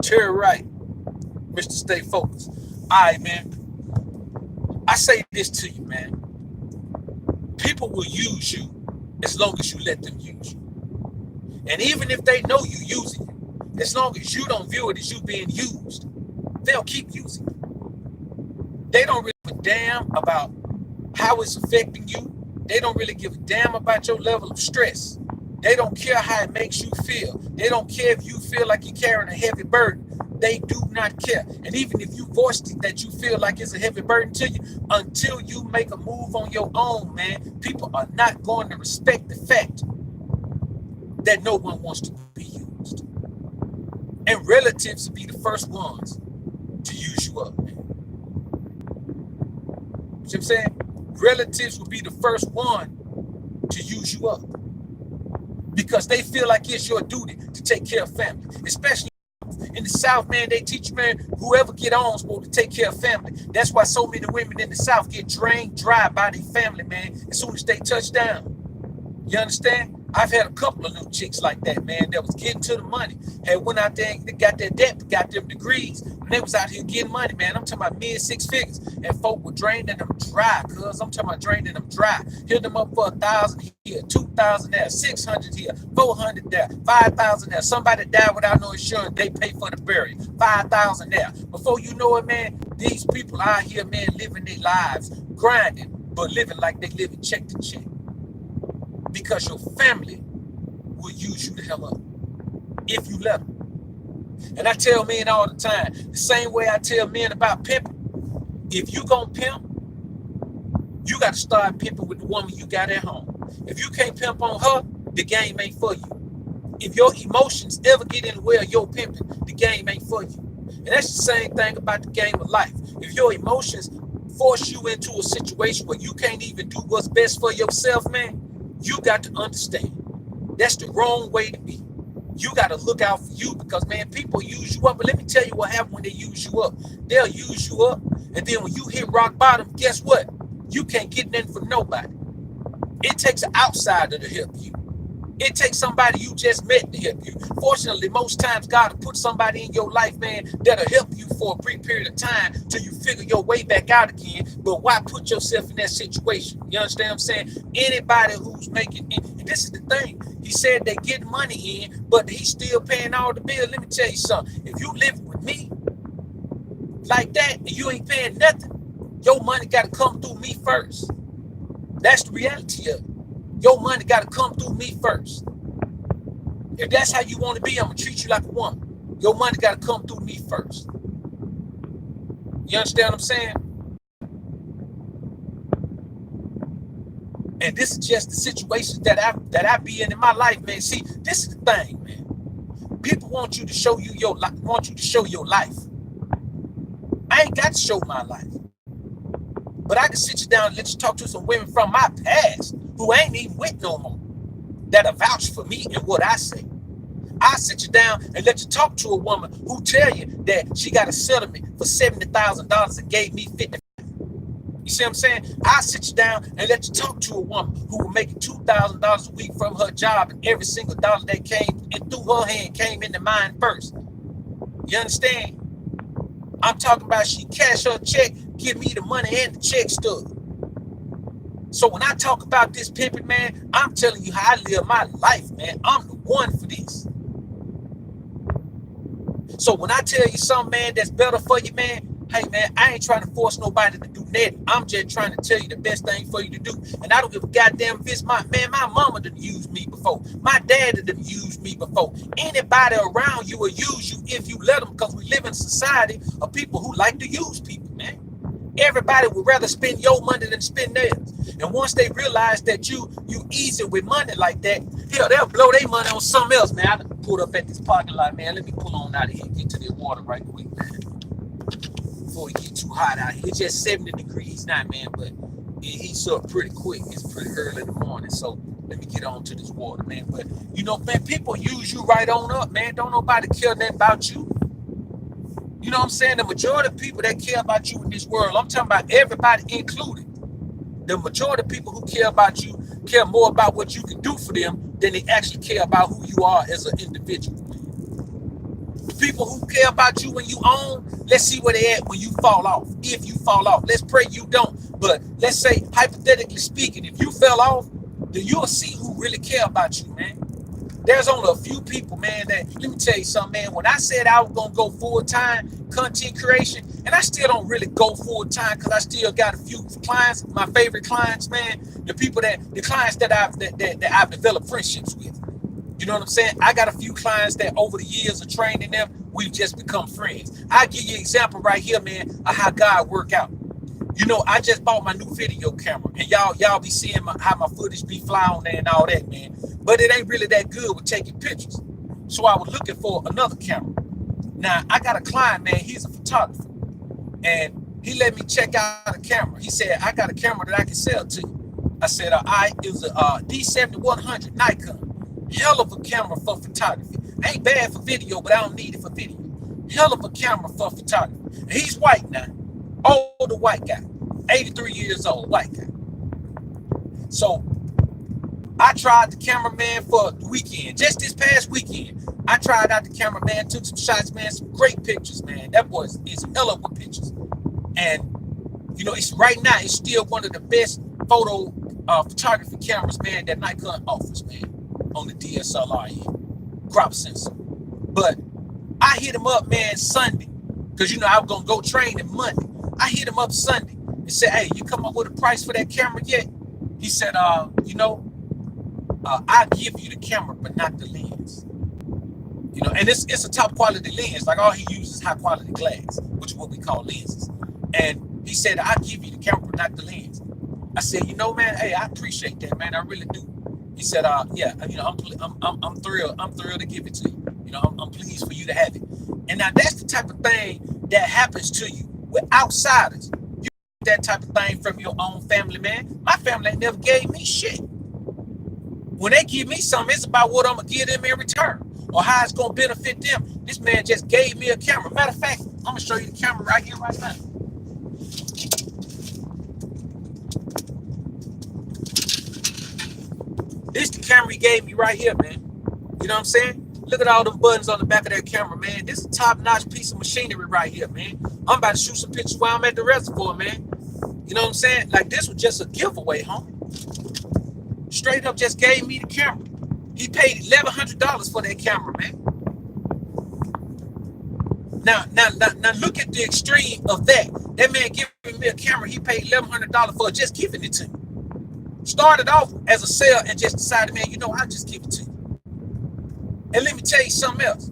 Terry Wright, Mr. Stay Focused. All right, man. I say this to you, man. People will use you as long as you let them use you. And even if they know you using you, as long as you don't view it as you being used, they'll keep using you. They don't really give a damn about how it's affecting you. They don't really give a damn about your level of stress. They don't care how it makes you feel. They don't care if you feel like you're carrying a heavy burden. They do not care. And even if you voiced it that you feel like it's a heavy burden to you, until you make a move on your own, man, people are not going to respect the fact that no one wants to be used. And relatives will be the first ones to use you up, man. See what I'm saying? Relatives will be the first one to use you up because they feel like it's your duty to take care of family, especially in the South, man. They teach you, man, whoever get on is supposed to take care of family. That's why so many women in the South get drained dry by their family, man, as soon as they touch down. You understand? I've had a couple of little chicks like that, man, that was getting to the money. Had went out there and got their debt, got them degrees, and they was out here getting money, man. I'm talking about mid-6 figures. And folk were draining them dry, cuz I'm talking about draining them dry. Hit them up for 1,000 here, 2,000 there, 600 here, 400 there, 5,000 there. Somebody died without no insurance, they pay for the burial. 5,000 there. Before you know it, man, these people out here, man, living their lives, grinding, but living like they living check to check. Because your family will use you the hell up if you let them. And I tell men all the time, the same way I tell men about pimping. If you gonna pimp, you got to start pimping with the woman you got at home. If you can't pimp on her, the game ain't for you. If your emotions ever get in the way of your pimping, the game ain't for you. And that's the same thing about the game of life. If your emotions force you into a situation where you can't even do what's best for yourself, man, you got to understand that's the wrong way to be. You got to look out for you because, man, people use you up. But let me tell you what happens when they use you up. They'll use you up. And then when you hit rock bottom, guess what? You can't get nothing from nobody. It takes an outsider to help you. It takes somebody you just met to help you. Fortunately, most times God will put somebody in your life, man, that'll help you for a brief period of time till you figure your way back out again. But why put yourself in that situation? You understand what I'm saying? Anybody who's making, and this is the thing, he said they get money in, but he's still paying all the bills. Let me tell you something. If you live with me like that and you ain't paying nothing, your money got to come through me first. That's the reality of it. Your money got to come through me first. If that's how you want to be, I'm going to treat you like a woman. Your money got to come through me first. You understand what I'm saying? And this is just the situations that I be in my life, man. See, this is the thing, man. People want you to show you your life. I ain't got to show my life. But I can sit you down and let you talk to some women from my past who ain't even with no more, that'll vouch for me and what I say. I sit you down and let you talk to a woman who tell you that she got a settlement for $70,000 and gave me $50,000. You see what I'm saying? I sit you down and let you talk to a woman who will make $2,000 a week from her job, and every single dollar that came and through her hand came into mine first. You understand? I'm talking about she cash her check, give me the money and the check stub. So when I talk about this pimping, man, I'm telling you how I live my life, man. I'm the one for this. So when I tell you something, man, that's better for you, man, hey, man, I ain't trying to force nobody to do nothing. I'm just trying to tell you the best thing for you to do. And I don't give a goddamn if it's my mama done used me before. My dad done used me before. Anybody around you will use you if you let them, because we live in a society of people who like to use people, man. Everybody would rather spend your money than spend theirs. And once they realize that you easy with money like that, hell, they'll blow their money on something else, man. I done pulled up at this parking lot, man. Let me pull on out of here and get to this water right quick, man, before it get too hot out here. It's just 70 degrees now, man, but it heats up pretty quick. It's pretty early in the morning, so let me get on to this water, man. But, you know, man, people use you right on up, man. Don't nobody care nothing about you. You know what I'm saying? The majority of people that care about you in this world, I'm talking about everybody included. The majority of people who care about you care more about what you can do for them than they actually care about who you are as an individual. people who care about you when you own, let's see where they at when you fall off. If you fall off, let's pray you don't. But let's say, hypothetically speaking, if you fell off, then you'll see who really care about you, man. There's only a few people, man, that, let me tell you something, man, when I said I was going to go full-time content creation, and I still don't really go full-time because I still got a few clients, my favorite clients, man, the clients that I've developed friendships with. You know what I'm saying? I got a few clients that over the years of training them, we've just become friends. I'll give you an example right here, man, of how God work out. You know, I just bought my new video camera, and y'all be seeing how my footage be fly on there and all that, man. But it ain't really that good with taking pictures. So I was looking for another camera. Now, I got a client, man, he's a photographer. And he let me check out a camera. He said, I got a camera that I can sell to you. I said, it was a D7100 Nikon. Hell of a camera for photography. Ain't bad for video, but I don't need it for video. Hell of a camera for photography. And he's white now. Older white guy. 83 years old, white guy. So I tried the cameraman for the weekend. Just this past weekend, I tried out the cameraman, took some shots, man, some great pictures, man. That boy is hell of a pictures. And, you know, it's right now, it's still one of the best photo photography cameras, man, that Nikon offers, man, on the DSLR crop sensor. But I hit him up, man, Sunday, because, you know, I was going to go train him Monday. I hit him up Sunday and said, hey, you come up with a price for that camera yet? He said, you know, I'll give you the camera, but not the lens. You know, and it's a top quality lens. Like all he uses high quality glass, which is what we call lenses. And he said, I'll give you the camera, but not the lens. I said, you know, man, hey, I appreciate that, man. I really do. He said, yeah, you know, I'm thrilled. I'm thrilled to give it to you. You know, I'm pleased for you to have it. And now that's the type of thing that happens to you with outsiders. You get that type of thing from your own family, man. My family ain't never gave me shit. When they give me something, it's about what I'm going to give them in return or how it's going to benefit them. This man just gave me a camera. Matter of fact, I'm going to show you the camera right here, right now. This the camera he gave me right here, man. You know what I'm saying? Look at all them buttons on the back of that camera, man. This is a top-notch piece of machinery right here, man. I'm about to shoot some pictures while I'm at the reservoir, man. You know what I'm saying? Like, this was just a giveaway, homie. Straight up just gave me the camera. He paid $1,100 for that camera, man. Now, look at the extreme of that. That man giving me a camera, he paid $1,100 for just giving it to me. Started off as a sale and just decided, man, you know, I'll just give it to you. And let me tell you something else.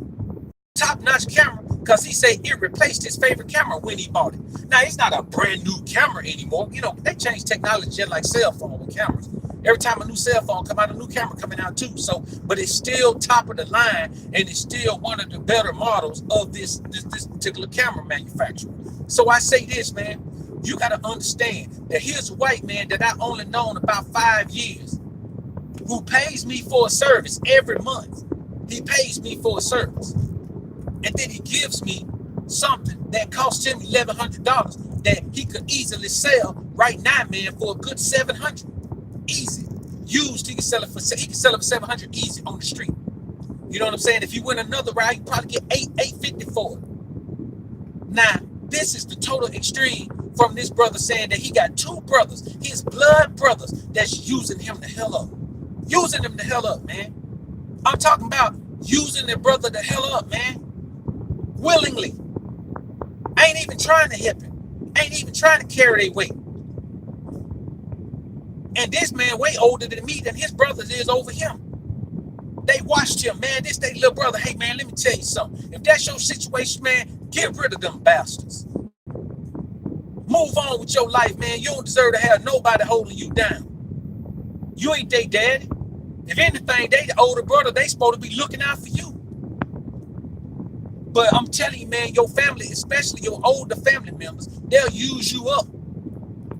Top-notch camera, because he said it replaced his favorite camera when he bought it. Now, it's not a brand new camera anymore. You know, they changed technology just like cell phone with cameras. Every time a new cell phone come out, a new camera coming out too. So, but it's still top of the line, and it's still one of the better models of this particular camera manufacturer. So I say this, man, you got to understand that here's a white man that I only known about 5 years who pays me for a service every month. He pays me for a service. And then he gives me something that costs him $1,100 that he could easily sell right now, man, for a good $700. Easy. Used, he can sell it for $700 easy on the street. You know what I'm saying? If you went another route, you probably get $850 for it. Now, this is the total extreme from this brother saying that he got two brothers, his blood brothers, that's using him the hell up. Using him the hell up, man. I'm talking about using their brother the hell up, man. Willingly. Ain't even trying to help him. Ain't even trying to carry their weight. And this man way older than me than his brothers is over him. They watched him, man. This they little brother. Hey, man, let me tell you something. If that's your situation, man, get rid of them bastards. Move on with your life, man. You don't deserve to have nobody holding you down. You ain't they daddy. If anything, they the older brother. They supposed to be looking out for you. But I'm telling you, man, your family, especially your older family members, they'll use you up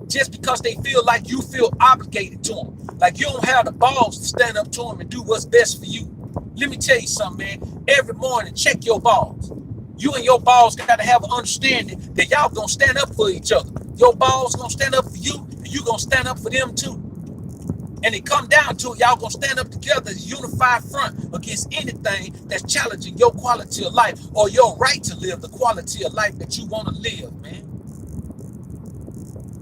just because they feel like you feel obligated to them. Like you don't have the balls to stand up to them and do what's best for you. Let me tell you something, man. Every morning, check your balls. You and your balls got to have an understanding that y'all gonna stand up for each other. Your balls gonna stand up for you, and you gonna stand up for them too. And it come down to it, y'all gonna stand up together as a unified front against anything that's challenging your quality of life or your right to live the quality of life that you want to live, man.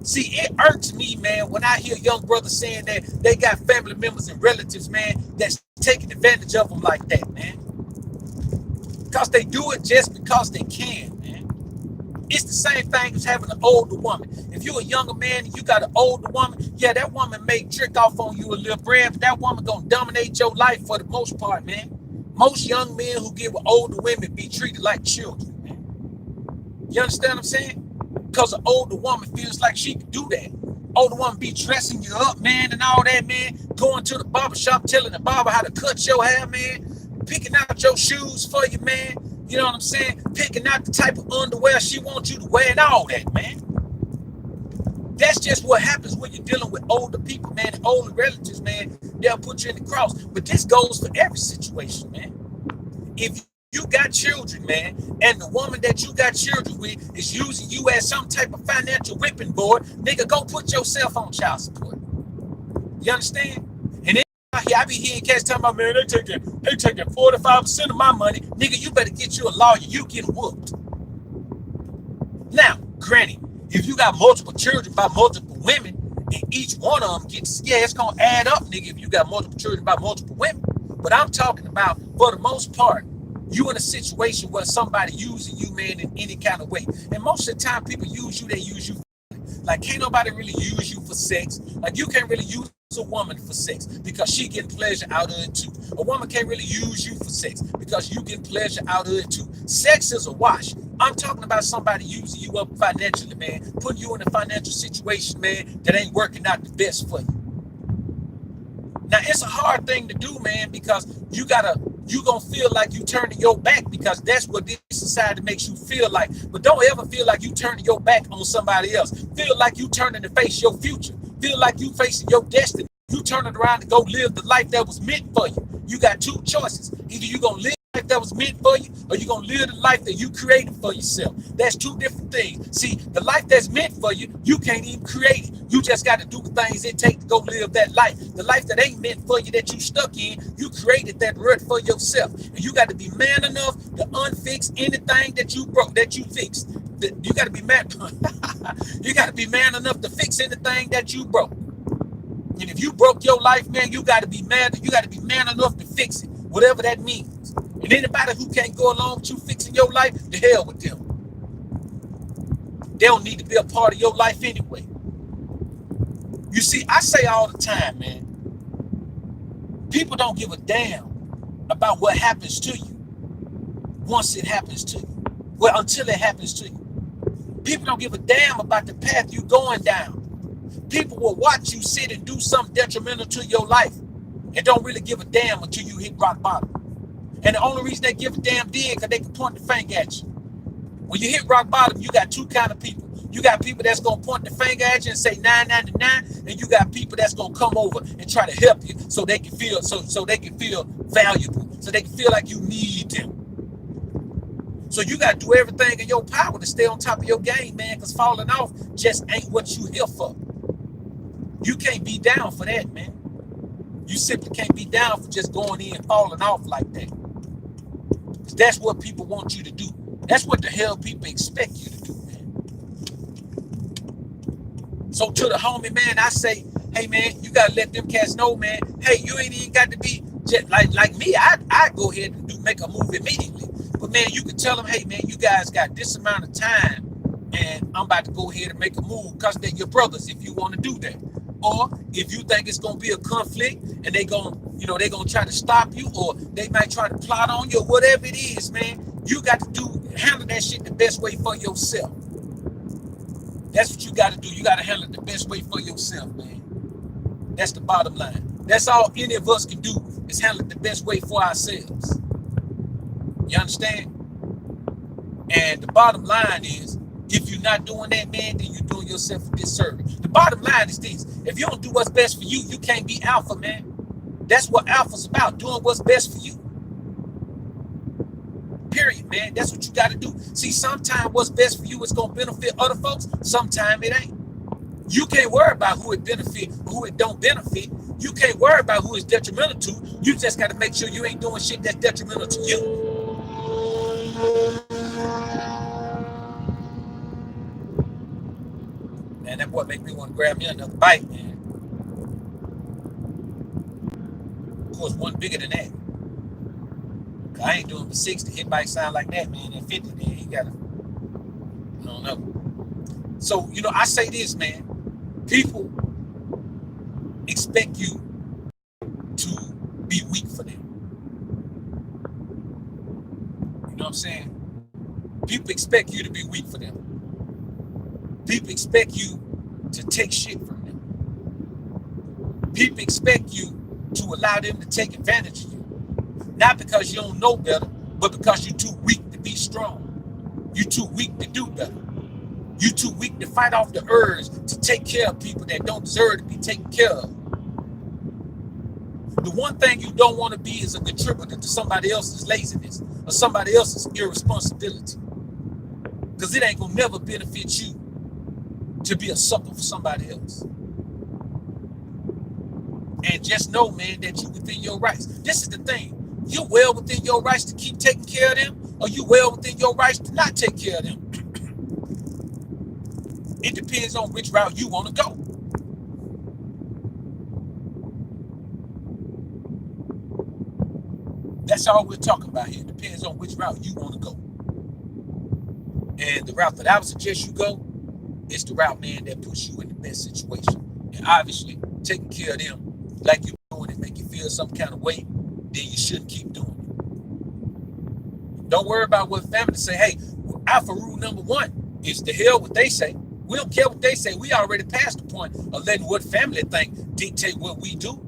See, it irks me, man, when I hear young brothers saying that they got family members and relatives, man, that's taking advantage of them like that, man. Because they do it just because they can, man. It's the same thing as having an older woman. If you're a younger man and you got an older woman, yeah, that woman may trick off on you a little bread, but that woman gonna dominate your life for the most part, man. Most young men who get with older women be treated like children, man. You understand what I'm saying? Because an older woman feels like she can do that. Older woman be dressing you up, man, and all that, man. Going to the barber shop, telling the barber how to cut your hair, man. Picking out your shoes for you, man. You know what I'm saying? Picking out the type of underwear she wants you to wear and all that, man. That's just what happens when you're dealing with older people, man. Older relatives, man. They'll put you in the cross. But this goes for every situation, man. If you got children, man, and the woman that you got children with is using you as some type of financial whipping board, nigga, go put yourself on child support. You understand? And then I be hearing cats talking about, man, they taking 45% of my money. Nigga, you better get you a lawyer. You get whooped. Now, granted, if you got multiple children by multiple women, and each one of them gets, yeah, it's gonna add up, nigga, if you got multiple children by multiple women. But I'm talking about, for the most part, you in a situation where somebody using you, man, in any kind of way. And most of the time people use you, they use you. Like, can't nobody really use you for sex. Like, you can't really use a woman for sex because she getting pleasure out of it too. A woman can't really use you for sex because you getting pleasure out of it too. Sex is a wash. I'm talking about somebody using you up financially, man, putting you in a financial situation, man, that ain't working out the best for you. Now, it's a hard thing to do, man, because you gonna feel like you turning your back because that's what this society makes you feel like. But don't ever feel like you turning your back on somebody else. Feel like you turning to face your future. Feel like you facing your destiny. You turning around to go live the life that was meant for you. You got two choices. Either you gonna live the life that was meant for you, or you gonna live the life that you created for yourself. That's two different things. See, the life that's meant for you, you can't even create it. You just got to do the things it takes to go live that life. The life that ain't meant for you, that you stuck in, you created that rut for yourself. And you got to be man enough to unfix anything that you broke, that you fixed. You got to be man. You got to be man enough to fix anything that you broke. And if you broke your life, man, you got to be man. You got to be man enough to fix it, whatever that means. And anybody who can't go along with you fixing your life, to hell with them. They don't need to be a part of your life anyway. You see, I say all the time, man, people don't give a damn about what happens to you once it happens to you. Well, until it happens to you. People don't give a damn about the path you're going down. People will watch you sit and do something detrimental to your life and don't really give a damn until you hit rock bottom. And the only reason they give a damn then because they can point the finger at you. When you hit rock bottom, you got two kind of people. You got people that's gonna point the finger at you and say 999, and you got people that's gonna come over and try to help you so they can feel so they can feel valuable, so they can feel like you need them. So you gotta do everything in your power to stay on top of your game, man, because falling off just ain't what you here for. You can't be down for that, man. You simply can't be down for just going in and falling off like that. That's what people want you to do. That's what the hell people expect you to do, man. So to the homie, man, I say, hey, man, you got to let them cats know, man, hey, you ain't even got to be just like me. I go ahead and make a move immediately. But, man, you can tell them, hey, man, you guys got this amount of time, and I'm about to go ahead and make a move because they're your brothers if you want to do that. Or if you think it's going to be a conflict and they're going to try to stop you, or they might try to plot on you, or whatever it is, man, you got to handle that shit the best way for yourself. That's what you got to do. You got to handle it the best way for yourself, man. That's the bottom line. That's all any of us can do, is handle it the best way for ourselves. You understand? And the bottom line is, if you're not doing that, man, then you're doing yourself a disservice. The bottom line is this: if you don't do what's best for you, you can't be alpha, man. That's what alpha's about, doing what's best for you. Period, man. That's what you got to do. See, sometimes what's best for you is going to benefit other folks. Sometimes it ain't. You can't worry about who it benefit, who it don't benefit. You can't worry about who is detrimental to. You just got to make sure you ain't doing shit that's detrimental to you. Man, that boy make me want to grab me another bite, man. Of course, one bigger than that. I ain't doing for 60. Hit bike sound like that, man. At 50, then he got to, I don't know. So, you know, I say this, man. People expect you to be weak for them. You know what I'm saying? People expect you to be weak for them. People expect you to take shit from them. People expect you to allow them to take advantage of you. Not because you don't know better, but because you're too weak to be strong. You're too weak to do better. You're too weak to fight off the urge to take care of people that don't deserve to be taken care of. The one thing you don't want to be is a contributor to somebody else's laziness or somebody else's irresponsibility. Because it ain't going to never benefit you to be a sucker for somebody else. And just know, man, that you're within your rights. This is the thing. You're well within your rights to keep taking care of them, or you well within your rights to not take care of them. It depends on which route you want to go. That's all we're talking about here. It depends on which route you want to go. And the route that I would suggest you go is the route, man, that puts you in the best situation. And obviously, taking care of them like you're doing it make you feel some kind of way, then you shouldn't keep doing it. Don't worry about what family say. Hey, alpha rule number one is to hell what they say. We don't care what they say. We already passed the point of letting what family think dictate what we do.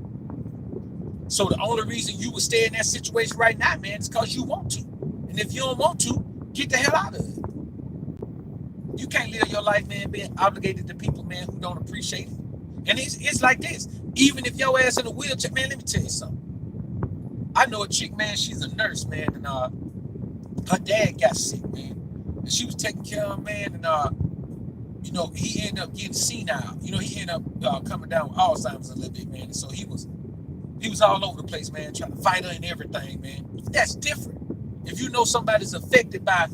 So the only reason you would stay in that situation right now, man, is because you want to. And if you don't want to, get the hell out of it. You can't live your life, man, being obligated to people, man, who don't appreciate it. And it's like this. Even if your ass in a wheelchair, man, let me tell you something. I know a chick, man, she's a nurse, man, and her dad got sick, man. And she was taking care of him, man, and you know, he ended up getting senile. You know, he ended up coming down with Alzheimer's a little bit, man. And so he was all over the place, man, trying to fight her and everything, man. That's different. If you know somebody's affected by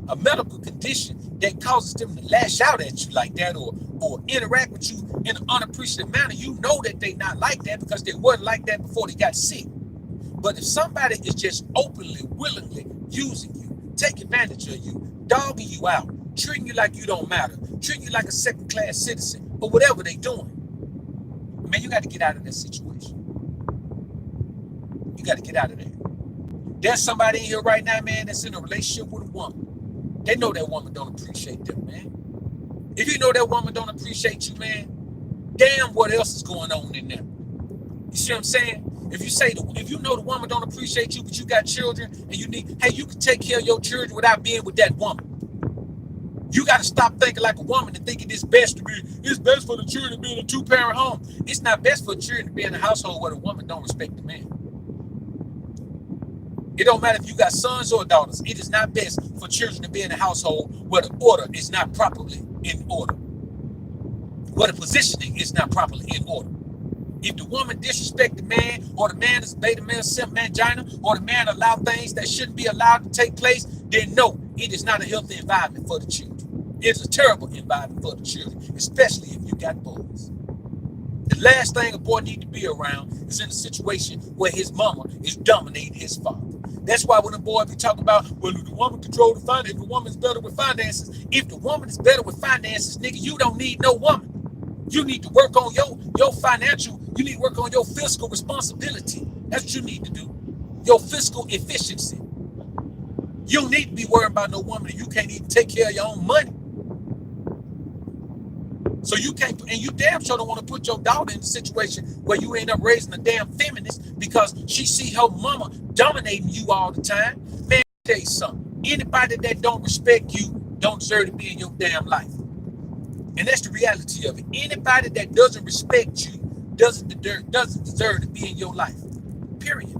a medical condition that causes them to lash out at you like that or interact with you in an unappreciative manner, you know that they not like that because they weren't like that before they got sick. But if somebody is just openly, willingly using you, taking advantage of you, dogging you out, treating you like you don't matter, treating you like a second-class citizen, or whatever they doing, man, you got to get out of that situation. You got to get out of there. There's somebody in here right now, man, that's in a relationship with a woman. They know that woman don't appreciate them, man. If you know that woman don't appreciate you, man, damn what else is going on in there. You see what I'm saying? If you know the woman don't appreciate you, but you got children and you can take care of your children without being with that woman. You got to stop thinking like a woman and thinking it's best for the children to be in a two-parent home. It's not best for children to be in a household where the woman don't respect the man. It don't matter if you got sons or daughters. It is not best for children to be in a household where the order is not properly in order. Where the positioning is not properly in order. If the woman disrespect the man, or the man is beta male simp mangina, or the man allow things that shouldn't be allowed to take place, then no, it is not a healthy environment for the children. It's a terrible environment for the children, especially if you got boys. The last thing a boy needs to be around is in a situation where his mama is dominating his father. That's why when a boy be talking about, well, if the woman control the finances, if the woman's better with finances, if the woman is better with finances, nigga, you don't need no woman. You need to work on your financial, you need to work on your fiscal responsibility. That's what you need to do. Your fiscal efficiency. You don't need to be worried about no woman if you can't even take care of your own money. So you can't, and you damn sure don't want to put your daughter in a situation where you end up raising a damn feminist because she see her mama dominating you all the time. Man, I'll tell you something. Anybody that don't respect you don't deserve to be in your damn life. And that's the reality of it. Anybody that doesn't respect you doesn't deserve to be in your life. Period.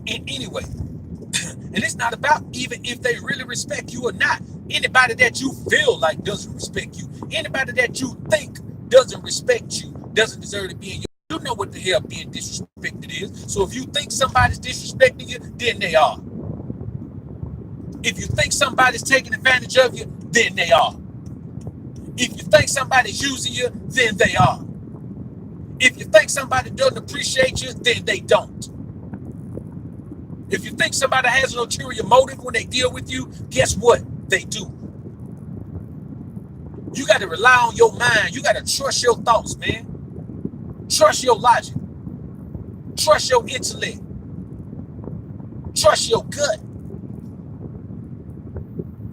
And anyway, and it's not about even if they really respect you or not. Anybody that you feel like doesn't respect you, anybody that you think doesn't respect you, doesn't deserve to be in your. You know what the hell being disrespected is. So if you think somebody's disrespecting you, then they are. If you think somebody's taking advantage of you, then they are. If you think somebody's using you, then they are. If you think somebody doesn't appreciate you, then they don't. If you think somebody has an ulterior motive when they deal with you, guess what? They do. You got to rely on your mind. You got to trust your thoughts, man. Trust your logic. Trust your intellect. Trust your gut.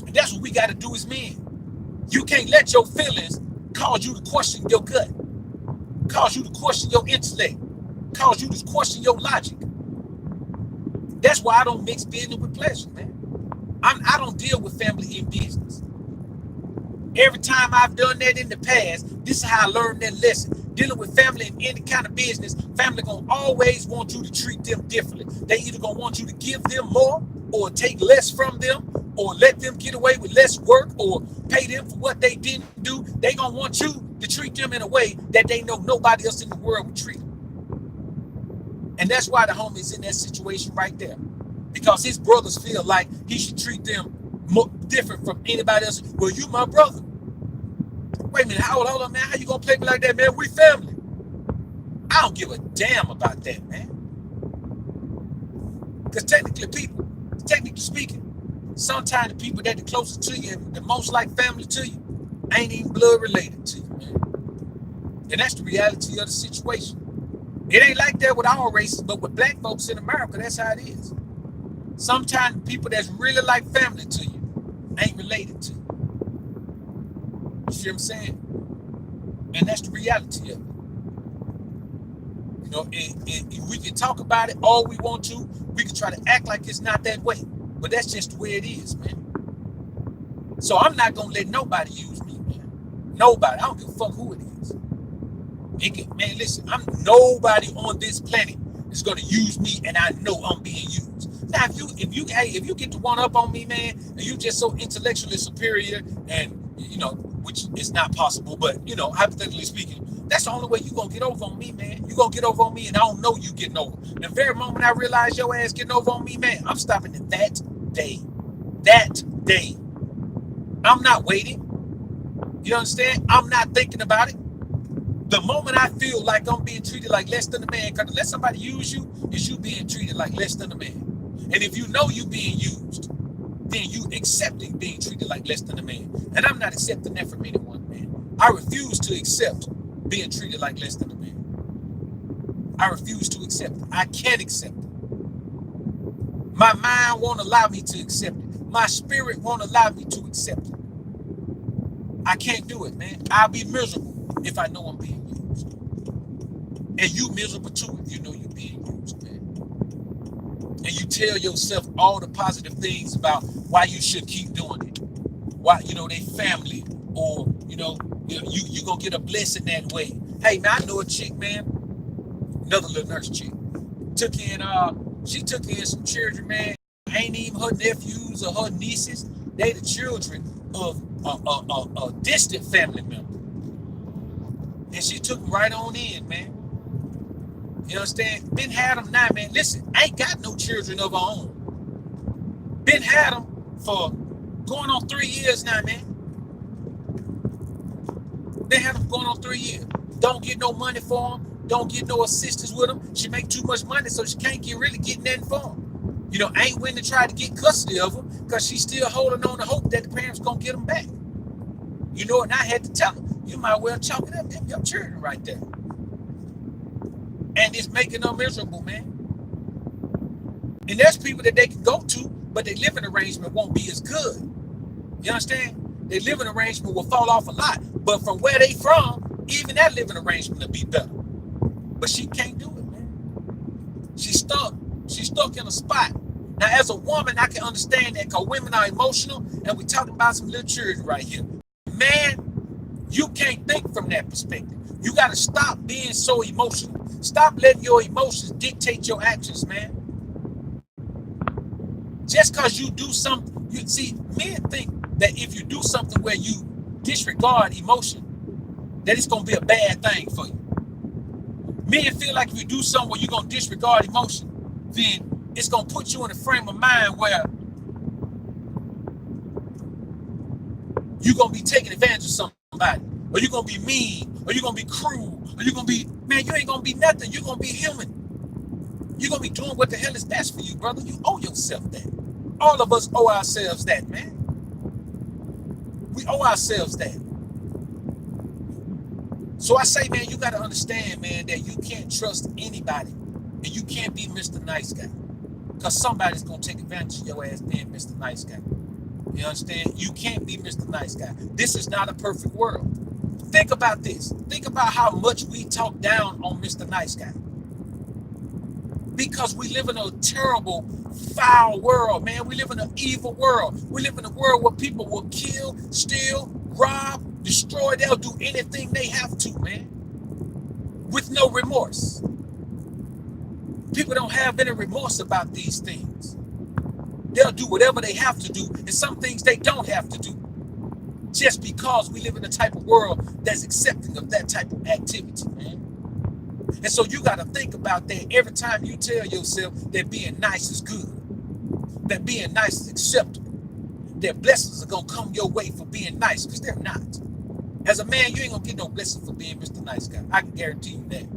And that's what we got to do as men. You can't let your feelings cause you to question your gut, cause you to question your intellect, cause you to question your logic. That's why I don't mix business with pleasure, man. I don't deal with family in business. Every time I've done that in the past, this is how I learned that lesson. Dealing with family in any kind of business, family gonna always want you to treat them differently. They either gonna want you to give them more or take less from them, or let them get away with less work, or pay them for what they didn't do. They gonna want you to treat them in a way that they know nobody else in the world would treat them. And that's why the homie's in that situation right there. Because his brothers feel like he should treat them more different from anybody else. Well, you my brother. Wait a minute, hold on, man. How you gonna play me like that, man? We family. I don't give a damn about that, man. Because technically speaking, sometimes the people that the closest to you and the most like family to you ain't even blood related to you, man. And that's the reality of the situation. It ain't like that with our races, but with black folks in America, that's how it is. Sometimes people that's really like family to you ain't related to you. You see what I'm saying? And that's the reality of it. You know, we can talk about it all we want to. We can try to act like it's not that way. But that's just the way it is, man. So I'm not going to let nobody use me, man. Nobody. I don't give a fuck who it is. Man, listen, I'm nobody on this planet is going to use me, and I know I'm being used. Now, if you get to one up on me, man, and you just so intellectually superior, and you know, which is not possible, but you know, hypothetically speaking, that's the only way you're gonna get over on me, man. You're gonna get over on me, and I don't know you getting over. The very moment I realize your ass getting over on me, man, I'm stopping it that day. That day. I'm not waiting. You understand? I'm not thinking about it. The moment I feel like I'm being treated like less than a man, because to let somebody use you is you being treated like less than a man. And if you know you being used, then you accepting being treated like less than a man. And I'm not accepting that from anyone, man. I refuse to accept being treated like less than a man. I refuse to accept it. I can't accept it. My mind won't allow me to accept it. My spirit won't allow me to accept it. I can't do it, man. I'll be miserable if I know I'm being used. And you miserable too if you know you're being used, man. And you tell yourself all the positive things about why you should keep doing it. Why, you know, they family, or, you know, you gonna get a blessing that way. Hey, man, I know a chick, man, another little nurse chick, she took in some children, man. Ain't even her nephews or her nieces. They the children of a distant family member. And she took them right on in, man. You understand? Been had them now, man. Listen, I ain't got no children of her own. Been had them for going on 3 years now, man. They had them going on 3 years. Don't get no money for them. Don't get no assistance with them. She make too much money, so she can't really get nothing for them. You know, ain't willing to try to get custody of them because she's still holding on to hope that the parents gonna get them back. You know, and I had to tell her, you might well chalk it up to your children right there. And it's making them miserable, man. And there's people that they can go to, but their living arrangement won't be as good. You understand? Their living arrangement will fall off a lot. But from where they from, even that living arrangement will be better. But she can't do it, man. She's stuck. She's stuck in a spot. Now, as a woman, I can understand that because women are emotional, and we're talking about some little children right here. Man, you can't think from that perspective. You got to stop being so emotional. Stop letting your emotions dictate your actions, man. Just because you do something, you see, men think that if you do something where you disregard emotion, that it's going to be a bad thing for you. Men feel like if you do something where you're going to disregard emotion, then it's going to put you in a frame of mind where you're going to be taking advantage of somebody, or you're going to be mean, or you're going to be cruel, or you're going to be, man, you ain't going to be nothing. You're going to be human. You're going to be doing what the hell is best for you, brother. You owe yourself that. All of us owe ourselves that, man. We owe ourselves that. So I say, man, you got to understand, man, that you can't trust anybody, and you can't be Mr. Nice Guy, because somebody's going to take advantage of your ass being Mr. Nice Guy. You understand? You can't be Mr. Nice Guy. This is not a perfect world. Think about this. Think about how much we talk down on Mr. Nice Guy. Because we live in a terrible, foul world, man. We live in an evil world. We live in a world where people will kill, steal, rob, destroy. They'll do anything they have to, man, with no remorse. People don't have any remorse about these things. They'll do whatever they have to do, and some things they don't have to do, just because we live in a type of world that's accepting of that type of activity, man. And so you got to think about that every time you tell yourself that being nice is good, that being nice is acceptable, that blessings are going to come your way for being nice, because they're not. As a man, you ain't going to get no blessing for being Mr. Nice Guy. I can guarantee you that.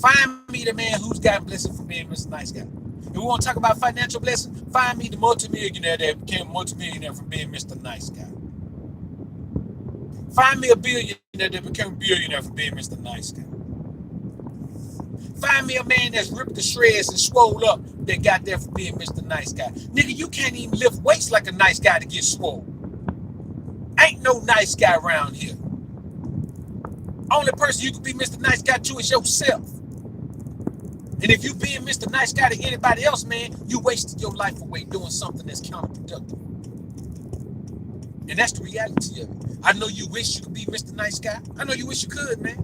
Find me the man who's got a blessing for being Mr. Nice Guy. If we want to talk about financial blessing, find me the multimillionaire that became a multimillionaire from being Mr. Nice Guy. Find me a billionaire that became a billionaire from being Mr. Nice Guy. Find me a man that's ripped to shreds and swole up that got there for being Mr. Nice Guy. Nigga, you can't even lift weights like a nice guy to get swole. Ain't no nice guy around here. Only person you can be Mr. Nice Guy to is yourself. And if you being Mr. Nice Guy to anybody else, man, you wasted your life away doing something that's counterproductive. And that's the reality of it. I know you wish you could be Mr. Nice Guy. I know you wish you could, man.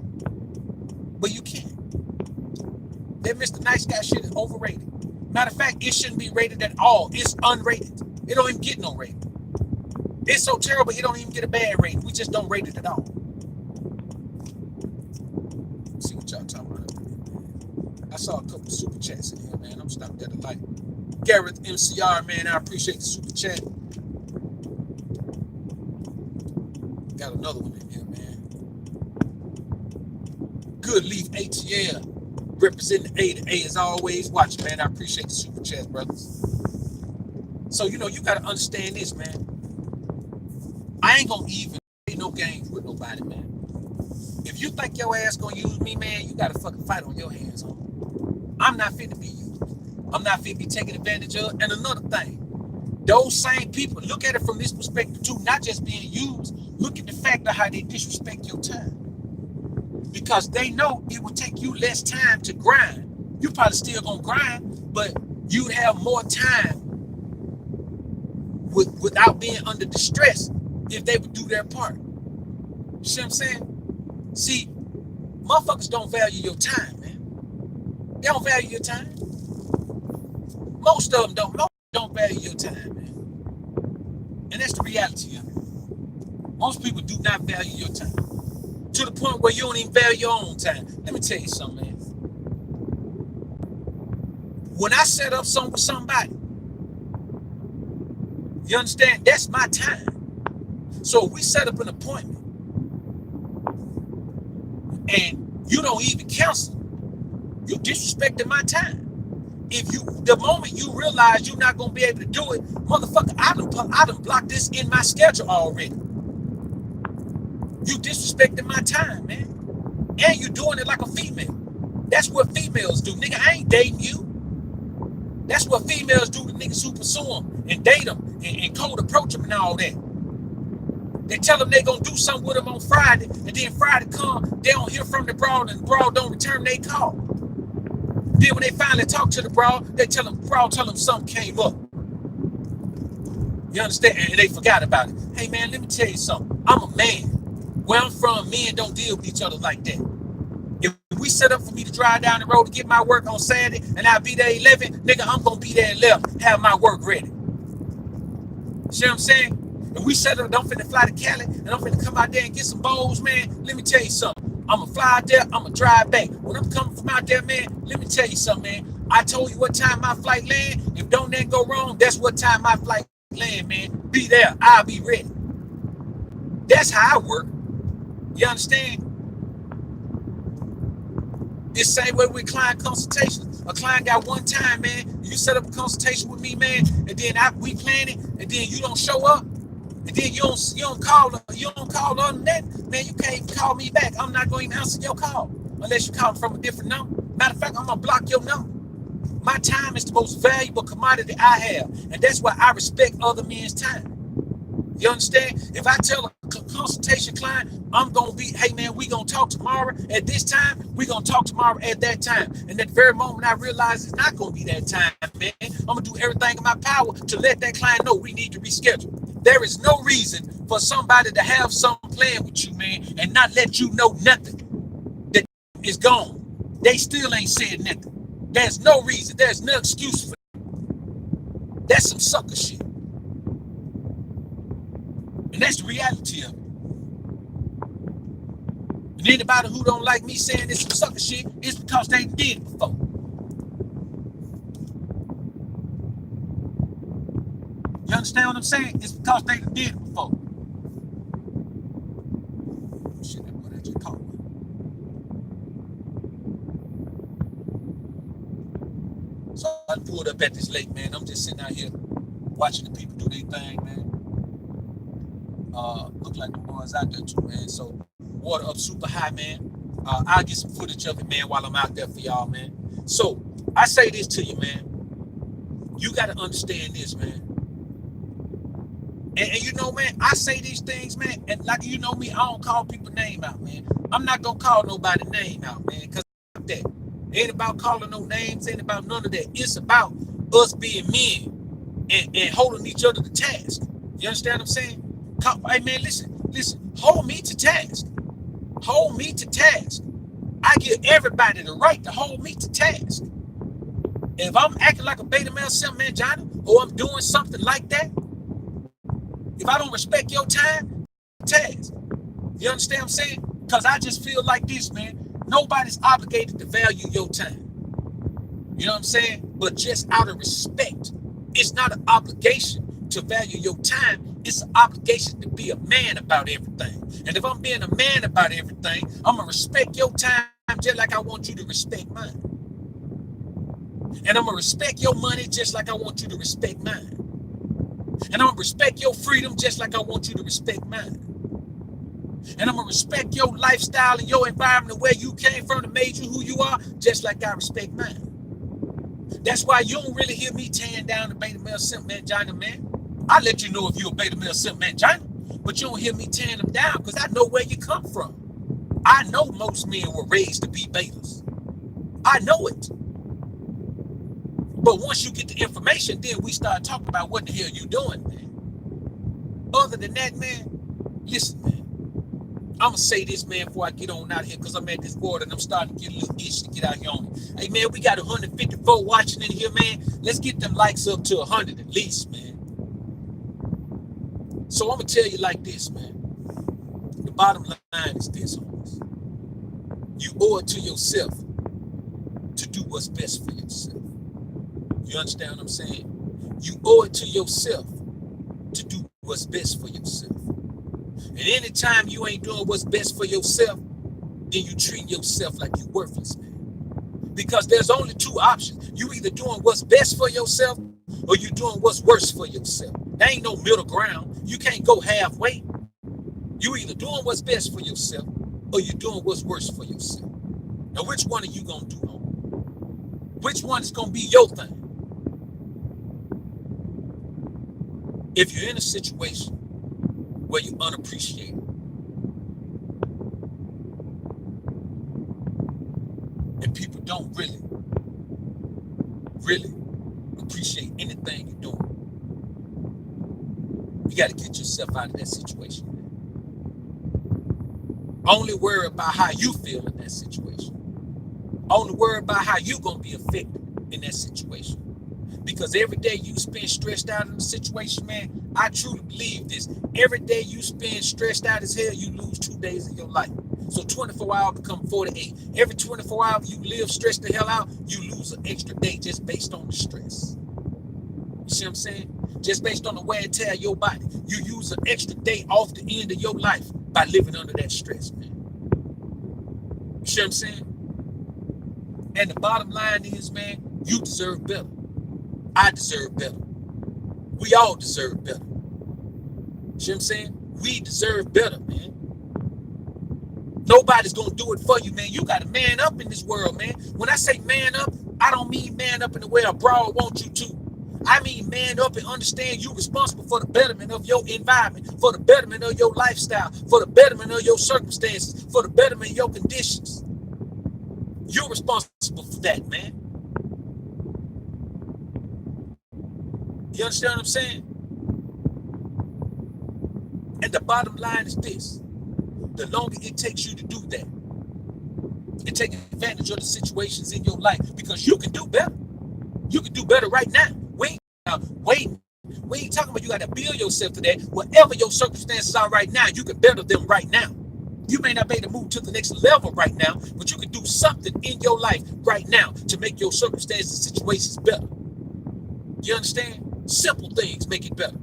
But you can't. That Mr. Nice Guy shit is overrated. Matter of fact, it shouldn't be rated at all. It's unrated. It don't even get no rating. It's so terrible, it don't even get a bad rating. We just don't rate it at all. Let's see what y'all talking about. I saw a couple super chats in here, man. I'm stopped at the light. Gareth MCR, man, I appreciate the super chat. Got another one in here, man. Good Leaf ATL, representing A to A as always. Watch, man. I appreciate the super chats, brothers. So, you know, you got to understand this, man. I ain't going to even play no games with nobody, man. If you think your ass going to use me, man, you got to fucking fight on your hands on. I'm not fit to be used. I'm not fit to be taken advantage of. And another thing, those same people, look at it from this perspective too, not just being used. Look at the fact of how they disrespect your time. Because they know it will take you less time to grind. You probably still gonna grind, but you'd have more time without being under distress if they would do their part. You see what I'm saying? See, motherfuckers don't value your time, man. They don't value your time. Most of them don't. Most don't value your time, man. And that's the reality of it. Most people do not value your time. To the point where you don't even value your own time. Let me tell you something, man. When I set up something with somebody, you understand? That's my time. So if we set up an appointment and you don't even cancel, you disrespecting my time. If you, the moment you realize you're not gonna be able to do it, motherfucker, I done blocked this in my schedule already. You disrespecting my time, man. And you doing it like a female. That's what females do. Nigga, I ain't dating you. That's what females do to niggas who pursue them and date them and cold approach them and all that. They tell them they gonna do something with them on Friday, and then Friday come, they don't hear from the broad, and the broad don't return their call. Then when they finally talk to the broad, they tell them, broad tell them something came up. You understand? And they forgot about it. Hey man, let me tell you something. I'm a man. Where I'm from, men don't deal with each other like that. If we set up for me to drive down the road to get my work on Saturday and I'll be there 11, nigga, I'm gonna be there at 11, have my work ready. See what I'm saying? If we set up, I'm finna fly to Cali and I'm finna come out there and get some bowls, man, let me tell you something. I'm gonna fly out there, I'm gonna drive back. When I'm coming from out there, man, let me tell you something, man. I told you what time my flight land. If don't nothing go wrong, that's what time my flight land, man. Be there, I'll be ready. That's how I work. You understand? It's the same way with client consultations. A client got one time, man. You set up a consultation with me, man, and then we plan it, and then you don't show up, and then you don't call other than that, man. You can't even call me back. I'm not going to answer your call unless you call from a different number. Matter of fact, I'm gonna block your number. My time is the most valuable commodity I have, and that's why I respect other men's time. You understand? If I tell a consultation client, I'm going to be, hey, man, we going to talk tomorrow at this time. We going to talk tomorrow at that time. And that very moment I realize it's not going to be that time, man, I'm going to do everything in my power to let that client know we need to reschedule. There is no reason for somebody to have some plan with you, man, and not let you know nothing that is gone. They still ain't said nothing. There's no reason. There's no excuse for that. That's some sucker shit. And that's the reality of it. And anybody who don't like me saying this some sucker shit, it's because they did it before. You understand what I'm saying? It's because they did it before. Shit, that boy that just caught me. So I pulled up at this lake, man. I'm just sitting out here watching the people do their thing, man. Look like the boys out there too, man. So water up super high, man. I'll get some footage of it, man, while I'm out there for y'all, man. So I say this to you, man. You got to understand this, man. And you know, man, I say these things, man, and like you know me, I don't call people name out, man. I'm not gonna call nobody name out, man, because that ain't about calling no names, ain't about none of that. It's about us being men and holding each other to task. You understand what I'm saying? Hey, man, listen, hold me to task. Hold me to task. I give everybody the right to hold me to task. If I'm acting like a beta male simp man, Johnny, or I'm doing something like that, if I don't respect your time, task. You understand what I'm saying? Because I just feel like this, man. Nobody's obligated to value your time. You know what I'm saying? But just out of respect. It's not an obligation to value your time. It's an obligation to be a man about everything. And if I'm being a man about everything, I'm going to respect your time just like I want you to respect mine. And I'm going to respect your money just like I want you to respect mine. And I'm going to respect your freedom just like I want you to respect mine. And I'm going to respect your lifestyle and your environment, where you came from, that made you who you are, just like I respect mine. That's why you don't really hear me tearing down the beta male simp man, Johnny, man. I let you know if you're a beta male simp man, Johnny, but you don't hear me tearing them down because I know where you come from. I know most men were raised to be betas. I know it. But once you get the information, then we start talking about what the hell you doing, man. Other than that, man, listen, man. I'm going to say this, man, before I get on out here, because I'm at this board and I'm starting to get a little itch to get out here on it. Hey, man, we got 154 watching in here, man. Let's get them likes up to 100 at least, man. So I'm going to tell you like this, man. The bottom line is this, homies. You owe it to yourself to do what's best for yourself. You understand what I'm saying? You owe it to yourself to do what's best for yourself. And anytime you ain't doing what's best for yourself, then you treat yourself like you're worthless, man. Because there's only two options. You either doing what's best for yourself or you doing what's worse for yourself. There ain't no middle ground. You can't go halfway. You either doing what's best for yourself or you're doing what's worse for yourself. Now, which one are you going to do, homie? Which one is going to be your thing? If you're in a situation where you're unappreciated, and people don't really appreciate anything you're doing, you got to get yourself out of that situation. Only worry about how you feel in that situation. Only worry about how you're going to be affected in that situation. Because every day you spend stressed out in the situation, man, I truly believe this. Every day you spend stressed out as hell, you lose 2 days of your life. So 24 hours become 48. Every 24 hours you live stressed the hell out, you lose an extra day just based on the stress. You see what I'm saying? Just based on the wear and tear of your body. You use an extra day off the end of your life by living under that stress, man. You see what I'm saying? And the bottom line is, man, you deserve better. I deserve better. We all deserve better. You see what I'm saying? We deserve better, man. Nobody's gonna do it for you, man. You gotta man up in this world, man. When I say man up, I don't mean man up in the way a broad wants you to. I mean man up and understand you're responsible for the betterment of your environment, for the betterment of your lifestyle, for the betterment of your circumstances, for the betterment of your conditions. You're responsible for that, man. You understand what I'm saying? And the bottom line is this. The longer it takes you to do that and take advantage of the situations in your life, because you can do better. You can do better right now. We ain't waiting. We ain't talking about you got to build yourself to that. Whatever your circumstances are right now, you can better them right now. You may not be able to move to the next level right now, but you can do something in your life right now to make your circumstances and situations better. You understand? Simple things make it better.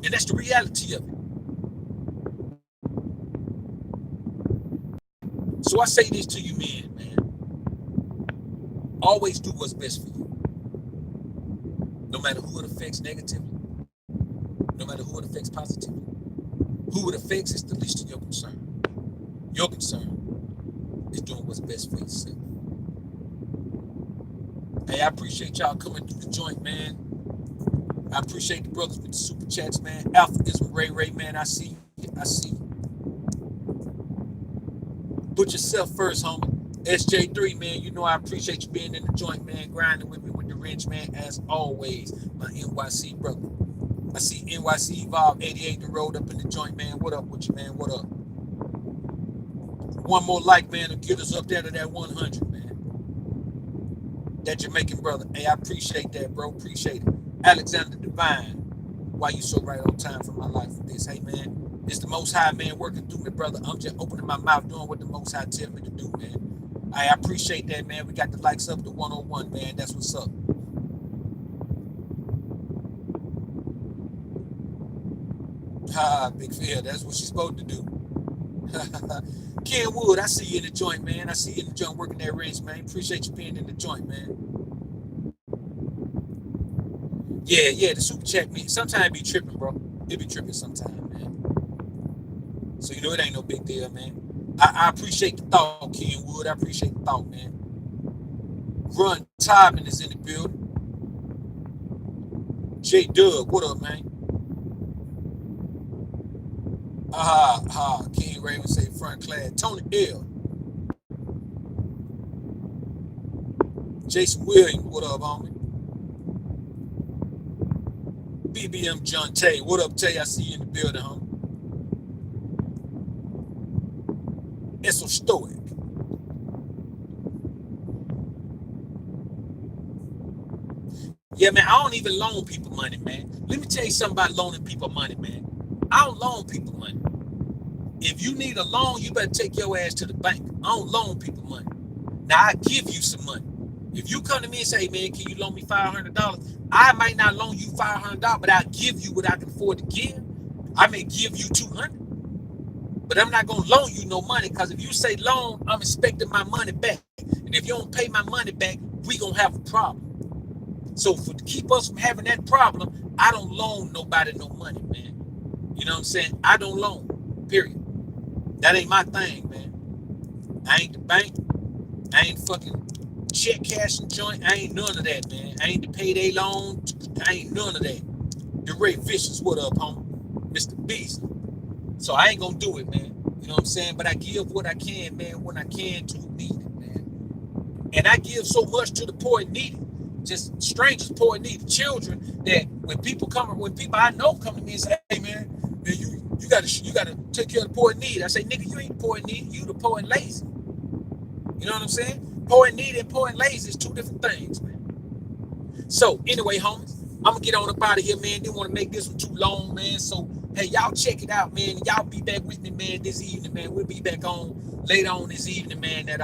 And that's the reality of it. So I say this to you, man. Always do what's best for you. No matter who it affects negatively, no matter who it affects positively. Who it affects is the least of your concern. Your concern is doing what's best for yourself. Hey, I appreciate y'all coming through the joint, man. I appreciate the brothers with the super chats, man. AlphaSphere, Ray, man. I see you. I see you. Put yourself first, homie. SJ3, man. You know I appreciate you being in the joint, man. Grinding with me with the wrench, man. As always, my NYC brother. I see NYC Evolve 88 the road up in the joint, man. What up with you, man? What up? One more like, man, to get us up there to that 100, man. That Jamaican brother. Hey, I appreciate that, bro. Appreciate it. Alexander Divine. Why you so right on time for my life with this? Hey, man. It's the Most High, man, working through me, brother. I'm just opening my mouth, doing what the Most High tell me to do, man. I appreciate that, man. We got the likes up to 101, man. That's what's up. Big Phil, that's what she's supposed to do. Ken Wood, I see you in the joint, man. I see you in the joint working that wrench, man. Appreciate you being in the joint, man. Yeah, the super chat, me. Sometimes it be tripping, bro. It be tripping sometimes, man. So, you know, it ain't no big deal, man. I appreciate the thought, Ken Wood. I appreciate the thought, man. Run Tobin is in the building. J Dub, what up, man? King Raven say front class. Tony L. Jason Williams, what up, homie? BBM John Tay, what up, Tay? I see you in the building, homie. It's so stoic. Yeah, man, I don't even loan people money, man. Let me tell you something about loaning people money, man. I don't loan people money. If you need a loan, you better take your ass to the bank. I don't loan people money. Now, I give you some money. If you come to me and say, man, can you loan me $500? I might not loan you $500, but I'll give you what I can afford to give. I may give you $200, but I'm not going to loan you no money, because if you say loan, I'm expecting my money back. And if you don't pay my money back, we going to have a problem. So to keep us from having that problem, I don't loan nobody no money, man. You know what I'm saying? I don't loan, period. That ain't my thing, man. I ain't the bank. I ain't fucking check cashing joint. I ain't none of that, man. I ain't the payday loan. I ain't none of that. The Ray Vicious, what up, homie? Mr. Beasley. So I ain't gonna do it, man. You know what I'm saying? But I give what I can, man, when I can to who need it, man. And I give so much to the poor and needy. Just strangers, poor and needy, children, that when people I know come to me and say, hey, man, you gotta take care of the poor and needy. I say, nigga, you ain't poor and needy, you the poor and lazy. You know what I'm saying? Poor and needy and poor and lazy is two different things, man. So anyway, homies, I'm gonna get on up out of here, man. Didn't want to make this one too long, man. So Hey, y'all check it out, man. Y'all be back with me, man, this evening, man. We'll be back on later on this evening, man. That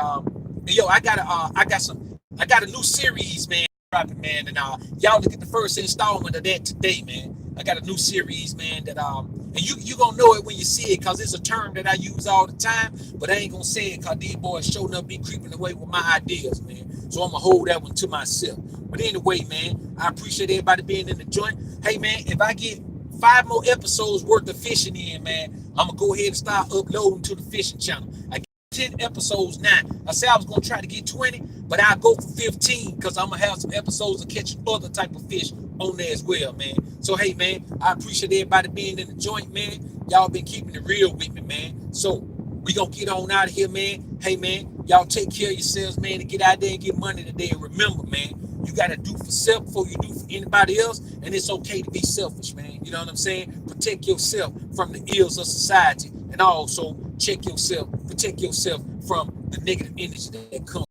yo, I got a new series, man, dropping, man, and y'all get the first installment of that today, man. I got a new series, man, that and you gonna know it when you see it, cause it's a term that I use all the time, but I ain't gonna say it cause these boys showing up, be creeping away with my ideas, man. So I'm gonna hold that one to myself. But anyway, man, I appreciate everybody being in the joint. Hey, man, if I get 5 more episodes worth of fishing in, man, I'm gonna go ahead and start uploading to the fishing channel. I get 10 episodes now. I said I was gonna try to get 20, but I'll go for 15 because I'm gonna have some episodes of catching other type of fish on there as well, man. So hey, man, I appreciate everybody being in the joint, man. Y'all been keeping it real with me, man. So we gonna get on out of here, man. Hey, man, y'all take care of yourselves, man, and get out there and get money today. And remember, man, you got to do for self before you do for anybody else, and it's okay to be selfish, man. You know what I'm saying? Protect yourself from the ills of society, and also protect yourself from the negative energy that comes.